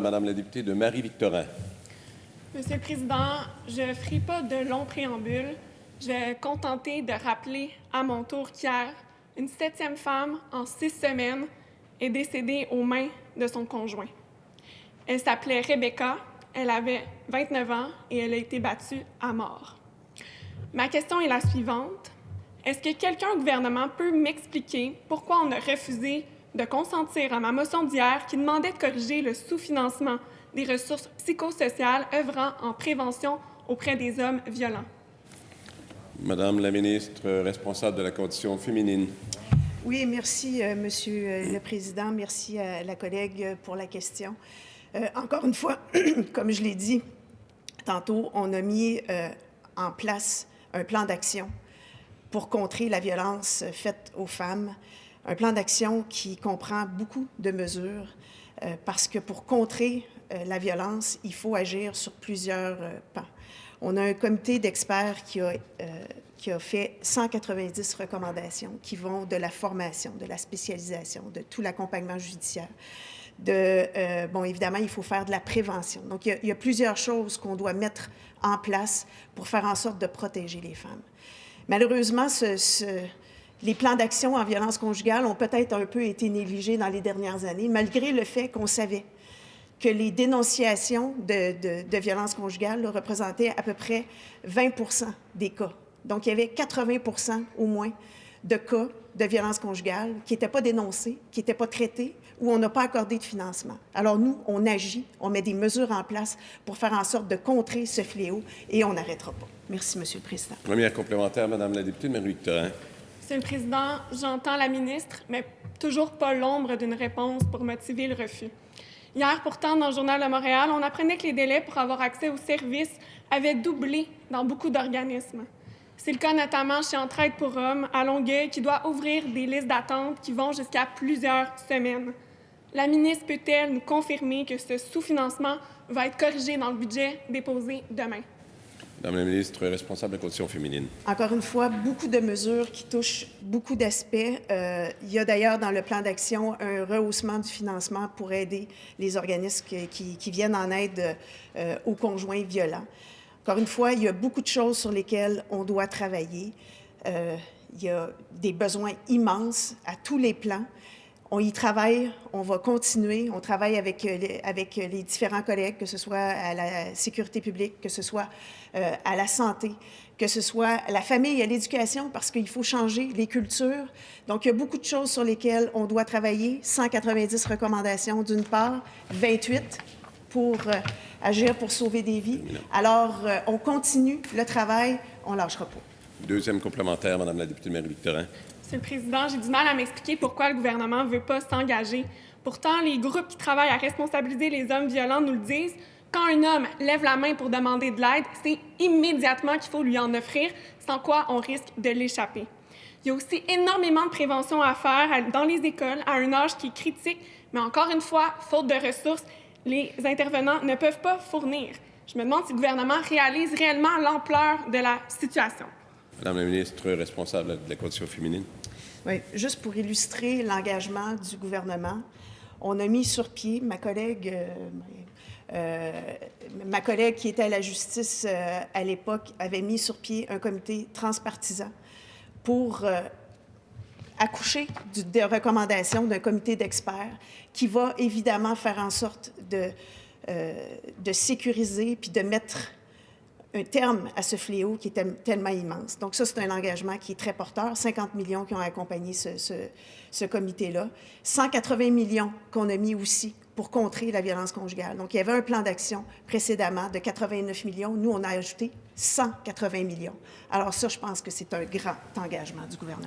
Madame la députée de Marie-Victorin. Monsieur le Président, je ne ferai pas de long préambule. Je vais me contenter de rappeler à mon tour qu'hier, une 7e femme en 6 semaines est décédée aux mains de son conjoint. Elle s'appelait Rebecca, elle avait 29 ans et elle a été battue à mort. Ma question est la suivante. Est-ce que quelqu'un au gouvernement peut m'expliquer pourquoi on a refusé de consentir à ma motion d'hier qui demandait de corriger le sous-financement des ressources psychosociales œuvrant en prévention auprès des hommes violents? Madame la ministre responsable de la condition féminine. Oui, merci, Monsieur le Président. Merci à la collègue pour la question. Encore une fois, comme je l'ai dit tantôt, on a mis en place un plan d'action pour contrer la violence faite aux femmes. Un plan d'action qui comprend beaucoup de mesures parce que pour contrer la violence, il faut agir sur plusieurs pans. On a un comité d'experts qui a fait 190 recommandations qui vont de la formation, de la spécialisation, de tout l'accompagnement judiciaire. Bon, évidemment, il faut faire de la prévention. Donc, il y a plusieurs choses qu'on doit mettre en place pour faire en sorte de protéger les femmes. Malheureusement, les plans d'action en violence conjugale ont peut-être un peu été négligés dans les dernières années, malgré le fait qu'on savait que les dénonciations de violences conjugales représentaient à peu près 20 % des cas. Donc, il y avait 80 % au moins de cas de violences conjugales qui n'étaient pas dénoncés, qui n'étaient pas traités ou on n'a pas accordé de financement. Alors, nous, on agit, on met des mesures en place pour faire en sorte de contrer ce fléau et on n'arrêtera pas. Merci, Monsieur le Président. Première complémentaire, Madame la députée de Marie-Victorin. Monsieur le Président, j'entends la ministre, mais toujours pas l'ombre d'une réponse pour motiver le refus. Hier, pourtant, dans le Journal de Montréal, on apprenait que les délais pour avoir accès aux services avaient doublé dans beaucoup d'organismes. C'est le cas notamment chez Entraide pour hommes à Longueuil, qui doit ouvrir des listes d'attente qui vont jusqu'à plusieurs semaines. La ministre peut-elle nous confirmer que ce sous-financement va être corrigé dans le budget déposé demain? Madame la ministre responsable de la condition féminine. Encore une fois, beaucoup de mesures qui touchent beaucoup d'aspects. Il y a d'ailleurs dans le plan d'action un rehaussement du financement pour aider les organismes qui viennent en aide aux conjoints violents. Encore une fois, il y a beaucoup de choses sur lesquelles on doit travailler. Il y a des besoins immenses à tous les plans. On y travaille, on va continuer. On travaille avec les différents collègues, que ce soit à la sécurité publique, que ce soit à la santé, que ce soit à la famille, à l'éducation, parce qu'il faut changer les cultures. Donc, il y a beaucoup de choses sur lesquelles on doit travailler. 190 recommandations d'une part, 28 pour agir pour sauver des vies. Alors, on continue le travail, on ne lâchera pas. Deuxième complémentaire, Madame la députée de Marie-Victorin. Monsieur le Président, j'ai du mal à m'expliquer pourquoi le gouvernement ne veut pas s'engager. Pourtant, les groupes qui travaillent à responsabiliser les hommes violents nous le disent. Quand un homme lève la main pour demander de l'aide, c'est immédiatement qu'il faut lui en offrir, sans quoi on risque de l'échapper. Il y a aussi énormément de prévention à faire dans les écoles à un âge qui est critique, mais encore une fois, faute de ressources, les intervenants ne peuvent pas fournir. Je me demande si le gouvernement réalise réellement l'ampleur de la situation. Madame la ministre responsable de la condition féminine. Oui, juste pour illustrer l'engagement du gouvernement, on a mis sur pied, ma collègue qui était à la justice à l'époque avait mis sur pied un comité transpartisan pour accoucher des recommandations d'un comité d'experts qui va évidemment faire en sorte de sécuriser puis de mettre un terme à ce fléau qui est tellement immense. Donc ça, c'est un engagement qui est très porteur. 50 millions qui ont accompagné ce comité-là. 180 millions qu'on a mis aussi pour contrer la violence conjugale. Donc il y avait un plan d'action précédemment de 89 millions. Nous, on a ajouté 180 millions. Alors ça, je pense que c'est un grand engagement du gouvernement.